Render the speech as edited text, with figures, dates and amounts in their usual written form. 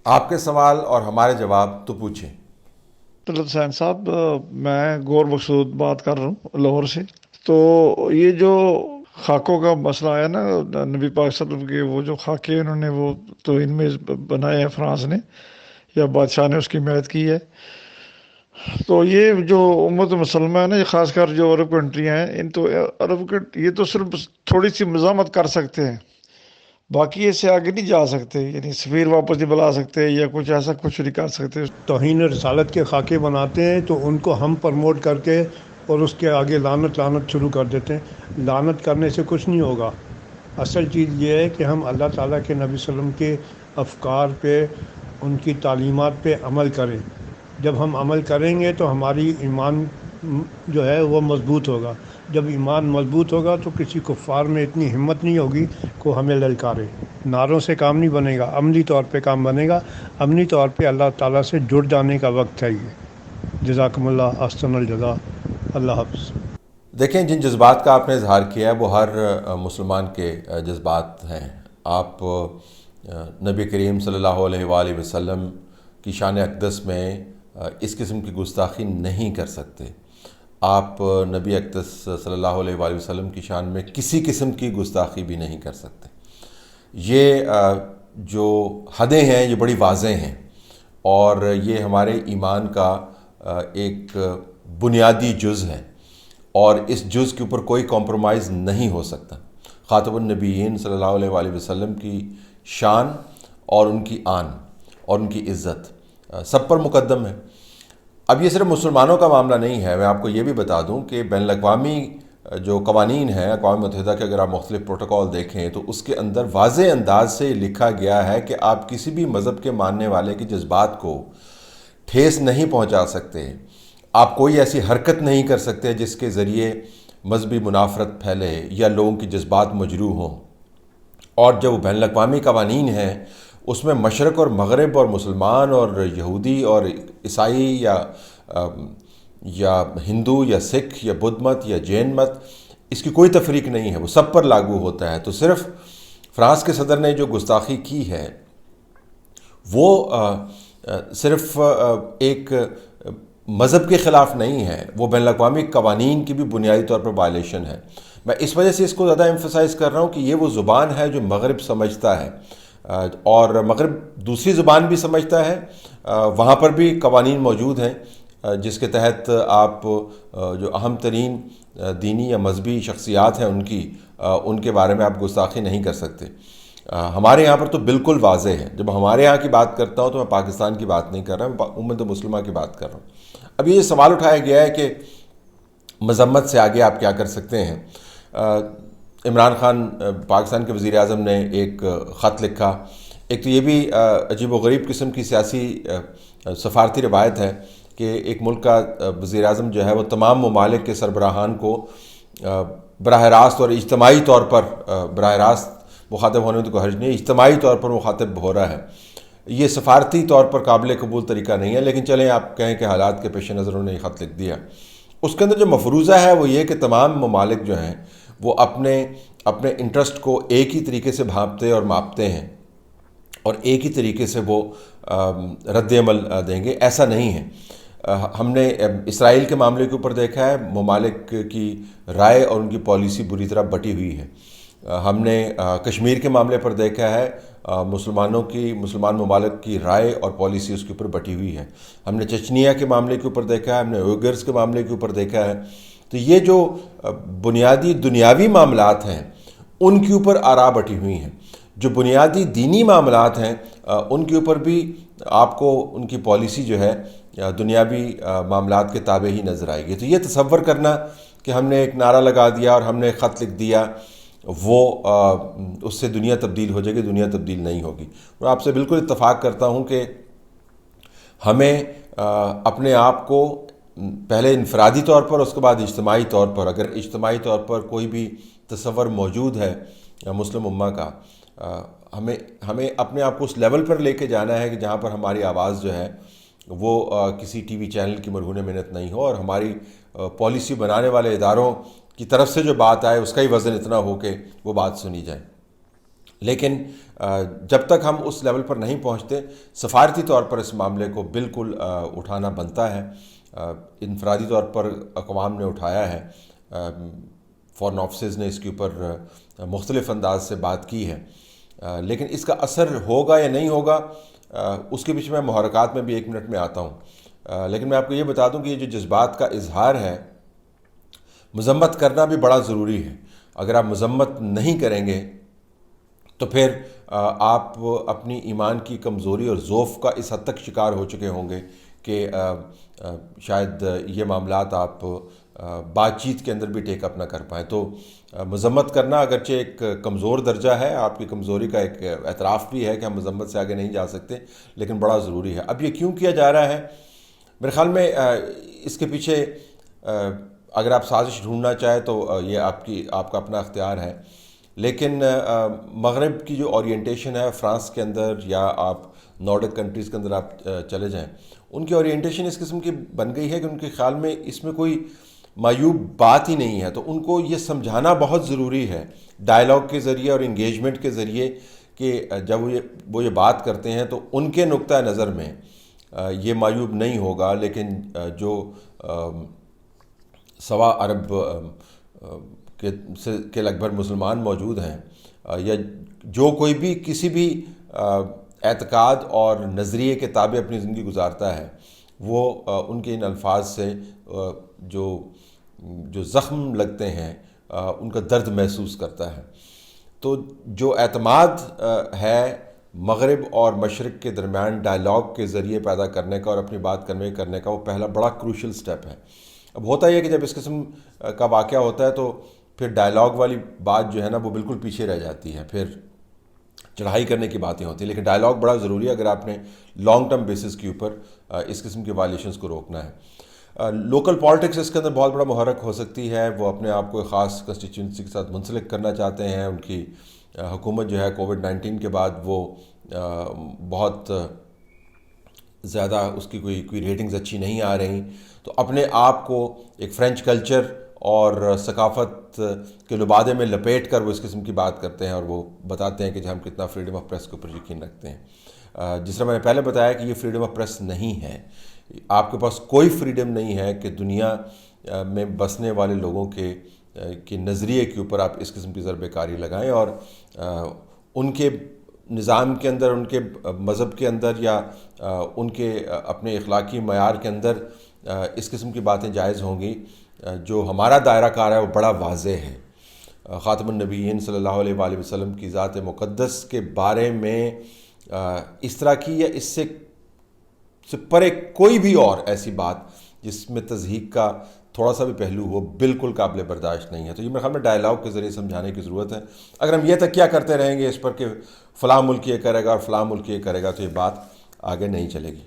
آپ کے سوال اور ہمارے جواب تو پوچھیں۔ طلعت حسین صاحب، میں غور مقصود بات کر رہا ہوں لاہور سے۔ تو یہ جو خاکوں کا مسئلہ ہے نا، نبی پاک صلی اللہ علیہ وسلم کے وہ جو خاکے انہوں نے وہ تو ان میں بنائے ہیں فرانس نے یا بادشاہ نے اس کی حمایت کی ہے۔ تو یہ جو امت مسلمہ ہے نا، یہ خاص کر جو عرب کنٹریاں ہیں، ان تو عرب یہ تو صرف تھوڑی سی مزاحمت کر سکتے ہیں، باقی اس سے آگے نہیں جا سکتے، یعنی سفیر واپس نہیں بلا سکتے یا کچھ ایسا کچھ نہیں کر سکتے۔ توہین رسالت کے خاکے بناتے ہیں تو ان کو ہم پروموٹ کر کے اور اس کے آگے لعنت شروع کر دیتے ہیں۔ لعنت کرنے سے کچھ نہیں ہوگا۔ اصل چیز یہ ہے کہ ہم اللہ تعالیٰ کے نبی صلی اللہ علیہ وسلم کے افکار پہ، ان کی تعلیمات پہ عمل کریں۔ جب ہم عمل کریں گے تو ہماری ایمان جو ہے وہ مضبوط ہوگا۔ جب ایمان مضبوط ہوگا تو کسی کفار میں اتنی ہمت نہیں ہوگی کہ وہ ہمیں للکارے۔ نعروں سے کام نہیں بنے گا، عملی طور پہ کام بنے گا۔ عملی طور پہ اللہ تعالیٰ سے جڑ جانے کا وقت ہے یہ۔ جزاکم اللہ احسن الجزا۔ اللہ حافظ۔ دیکھیں، جن جذبات کا آپ نے اظہار کیا ہے وہ ہر مسلمان کے جذبات ہیں۔ آپ نبی کریم صلی اللہ علیہ وآلہ وسلم کی شان اقدس میں اس قسم کی گستاخی نہیں کر سکتے۔ آپ نبی اقدس صلی اللہ علیہ وآلہ وسلم کی شان میں کسی قسم کی گستاخی بھی نہیں کر سکتے۔ یہ جو حدیں ہیں یہ بڑی واضح ہیں، اور یہ ہمارے ایمان کا ایک بنیادی جز ہے، اور اس جز کے اوپر کوئی کمپرومائز نہیں ہو سکتا۔ خاتم النبیین صلی اللہ علیہ وآلہ وسلم کی شان اور ان کی آن اور ان کی عزت سب پر مقدم ہے۔ اب یہ صرف مسلمانوں کا معاملہ نہیں ہے، میں آپ کو یہ بھی بتا دوں کہ بین الاقوامی جو قوانین ہیں اقوام متحدہ کے، اگر آپ مختلف پروٹوکول دیکھیں تو اس کے اندر واضح انداز سے لکھا گیا ہے کہ آپ کسی بھی مذہب کے ماننے والے کے جذبات کو ٹھیس نہیں پہنچا سکتے۔ آپ کوئی ایسی حرکت نہیں کر سکتے جس کے ذریعے مذہبی منافرت پھیلے یا لوگوں کی جذبات مجروح ہوں۔ اور جو بین الاقوامی قوانین ہیں اس میں مشرق اور مغرب اور مسلمان اور یہودی اور عیسائی یا ہندو یا سکھ یا بدھ مت یا جین مت، اس کی کوئی تفریق نہیں ہے، وہ سب پر لاگو ہوتا ہے۔ تو صرف فرانس کے صدر نے جو گستاخی کی ہے وہ صرف ایک مذہب کے خلاف نہیں ہے، وہ بین الاقوامی قوانین کی بھی بنیادی طور پر وائلیشن ہے۔ میں اس وجہ سے اس کو زیادہ ایمفسائز کر رہا ہوں کہ یہ وہ زبان ہے جو مغرب سمجھتا ہے، اور مغرب دوسری زبان بھی سمجھتا ہے، وہاں پر بھی قوانین موجود ہیں جس کے تحت آپ جو اہم ترین دینی یا مذہبی شخصیات ہیں ان کے بارے میں آپ گستاخی نہیں کر سکتے۔ ہمارے یہاں پر تو بالکل واضح ہے۔ جب ہمارے یہاں کی بات کرتا ہوں تو میں پاکستان کی بات نہیں کر رہا، میں امت مسلمہ کی بات کر رہا ہوں۔ اب یہ سوال اٹھایا گیا ہے کہ مذمت سے آگے آپ کیا کر سکتے ہیں۔ عمران خان پاکستان کے وزیر اعظم نے ایک خط لکھا۔ ایک تو یہ بھی عجیب و غریب قسم کی سیاسی سفارتی روایت ہے کہ ایک ملک کا وزیر اعظم جو ہے وہ تمام ممالک کے سربراہان کو براہ راست اور اجتماعی طور پر، براہ راست مخاطب ہونے میں تو کوئی حرج نہیں، اجتماعی طور پر مخاطب ہو رہا ہے۔ یہ سفارتی طور پر قابل قبول طریقہ نہیں ہے، لیکن چلیں آپ کہیں کہ حالات کے پیش نظر انہوں نے یہ خط لکھ دیا۔ اس کے اندر جو مفروضہ ہے وہ یہ کہ تمام ممالک جو ہیں وہ اپنے انٹرسٹ کو ایک ہی طریقے سے بھانپتے اور ماپتے ہیں، اور ایک ہی طریقے سے وہ رد عمل دیں گے۔ ایسا نہیں ہے۔ ہم نے اسرائیل کے معاملے کے اوپر دیکھا ہے، ممالک کی رائے اور ان کی پالیسی بری طرح بٹی ہوئی ہے۔ ہم نے کشمیر کے معاملے پر دیکھا ہے، مسلمان ممالک کی رائے اور پالیسی اس کے اوپر بٹی ہوئی ہے۔ ہم نے چچنیا کے معاملے کے اوپر دیکھا ہے، ہم نے اویغرز کے معاملے کے اوپر دیکھا ہے۔ تو یہ جو بنیادی دنیاوی معاملات ہیں ان کے اوپر آراء بٹی ہوئی ہیں۔ جو بنیادی دینی معاملات ہیں ان کے اوپر بھی آپ کو ان کی پالیسی جو ہے دنیاوی معاملات کے تابع ہی نظر آئے گی۔ تو یہ تصور کرنا کہ ہم نے ایک نعرہ لگا دیا اور ہم نے خط لکھ دیا، وہ اس سے دنیا تبدیل ہو جائے گی، دنیا تبدیل نہیں ہوگی۔ میں آپ سے بالکل اتفاق کرتا ہوں کہ ہمیں اپنے آپ کو پہلے انفرادی طور پر، اس کے بعد اجتماعی طور پر، اگر اجتماعی طور پر کوئی بھی تصور موجود ہے مسلم امہ کا، ہمیں اپنے آپ کو اس لیول پر لے کے جانا ہے کہ جہاں پر ہماری آواز جو ہے وہ کسی ٹی وی چینل کی مرہون محنت نہیں ہو، اور ہماری پالیسی بنانے والے اداروں کی طرف سے جو بات آئے اس کا ہی وزن اتنا ہو کہ وہ بات سنی جائے۔ لیکن جب تک ہم اس لیول پر نہیں پہنچتے، سفارتی طور پر اس معاملے کو بالکل اٹھانا بنتا ہے۔ انفرادی طور پر اقوام نے اٹھایا ہے، فارن آفیسز نے اس کے اوپر مختلف انداز سے بات کی ہے، لیکن اس کا اثر ہوگا یا نہیں ہوگا اس کے پیچھے میں محرکات میں بھی 1 منٹ میں آتا ہوں۔ لیکن میں آپ کو یہ بتا دوں کہ یہ جو جذبات کا اظہار ہے، مذمت کرنا بھی بڑا ضروری ہے۔ اگر آپ مذمت نہیں کریں گے تو پھر آپ اپنی ایمان کی کمزوری اور ضعف کا اس حد تک شکار ہو چکے ہوں گے کہ شاید یہ معاملات آپ بات چیت کے اندر بھی ٹیک اپ نہ کر پائیں۔ تو مذمت کرنا اگرچہ ایک کمزور درجہ ہے، آپ کی کمزوری کا ایک اعتراف بھی ہے کہ ہم مذمت سے آگے نہیں جا سکتے، لیکن بڑا ضروری ہے۔ اب یہ کیوں کیا جا رہا ہے؟ میرے خیال میں اس کے پیچھے اگر آپ سازش ڈھونڈنا چاہیں تو یہ آپ کا اپنا اختیار ہے، لیکن مغرب کی جو اورینٹیشن ہے فرانس کے اندر یا آپ نارڈک کنٹریز کے اندر آپ چلے جائیں، ان کی اورینٹیشن اس قسم کی بن گئی ہے کہ ان کے خیال میں اس میں کوئی معیوب بات ہی نہیں ہے۔ تو ان کو یہ سمجھانا بہت ضروری ہے ڈائلاگ کے ذریعے اور انگیجمنٹ کے ذریعے کہ جب وہ یہ بات کرتے ہیں تو ان کے نقطہ نظر میں یہ معیوب نہیں ہوگا، لیکن جو 1.25 ارب کے لگ بھگ مسلمان موجود ہیں، یا جو کوئی بھی کسی بھی اعتقاد اور نظریے کے تابع اپنی زندگی گزارتا ہے، وہ ان کے ان الفاظ سے جو زخم لگتے ہیں ان کا درد محسوس کرتا ہے۔ تو جو اعتماد ہے مغرب اور مشرق کے درمیان ڈائلاگ کے ذریعے پیدا کرنے کا اور اپنی بات کرنے کا، وہ پہلا بڑا کروشل سٹیپ ہے۔ اب ہوتا یہ ہے کہ جب اس قسم کا واقعہ ہوتا ہے تو پھر ڈائلاگ والی بات جو ہے نا وہ بالکل پیچھے رہ جاتی ہے، پھر چڑھائی کرنے کی باتیں ہوتی ہیں، لیکن ڈائلاگ بڑا ضروری ہے اگر آپ نے لانگ ٹرم بیسس کے اوپر اس قسم کے وائلیشنز کو روکنا ہے۔ لوکل پالیٹکس اس کے اندر بہت بڑا محرک ہو سکتی ہے، وہ اپنے آپ کو ایک خاص کنسٹیچوئنسی کے ساتھ منسلک کرنا چاہتے ہیں۔ ان کی حکومت جو ہے کووڈ-19 کے بعد وہ بہت زیادہ اس کی کوئی ریٹنگز اچھی نہیں آ رہی، تو اپنے آپ کو ایک فرینچ کلچر اور ثقافت کے لبادے میں لپیٹ کر وہ اس قسم کی بات کرتے ہیں اور وہ بتاتے ہیں کہ ہم کتنا فریڈم آف پریس کے اوپر یقین رکھتے ہیں۔ جس طرح میں نے پہلے بتایا کہ یہ فریڈم آف پریس نہیں ہے، آپ کے پاس کوئی فریڈم نہیں ہے کہ دنیا میں بسنے والے لوگوں کے نظریے کے اوپر آپ اس قسم کی ضربہ کاری لگائیں اور ان کے نظام کے اندر، ان کے مذہب کے اندر یا ان کے اپنے اخلاقی معیار کے اندر اس قسم کی باتیں جائز ہوں گی۔ جو ہمارا دائرہ کار ہے وہ بڑا واضح ہے۔ خاتم النبیین صلی اللہ علیہ وآلہ وسلم کی ذات مقدس کے بارے میں اس طرح کی یا اس سے پرے کوئی بھی اور ایسی بات جس میں تضحیق کا تھوڑا سا بھی پہلو ہو، بالکل قابل برداشت نہیں ہے۔ تو یہ میرے خیال میں ڈائلاگ کے ذریعے سمجھانے کی ضرورت ہے۔ اگر ہم یہ تکیہ کرتے رہیں گے اس پر کہ فلاں ملک یہ کرے گا اور فلاں ملک یہ کرے گا، تو یہ بات آگے نہیں چلے گی۔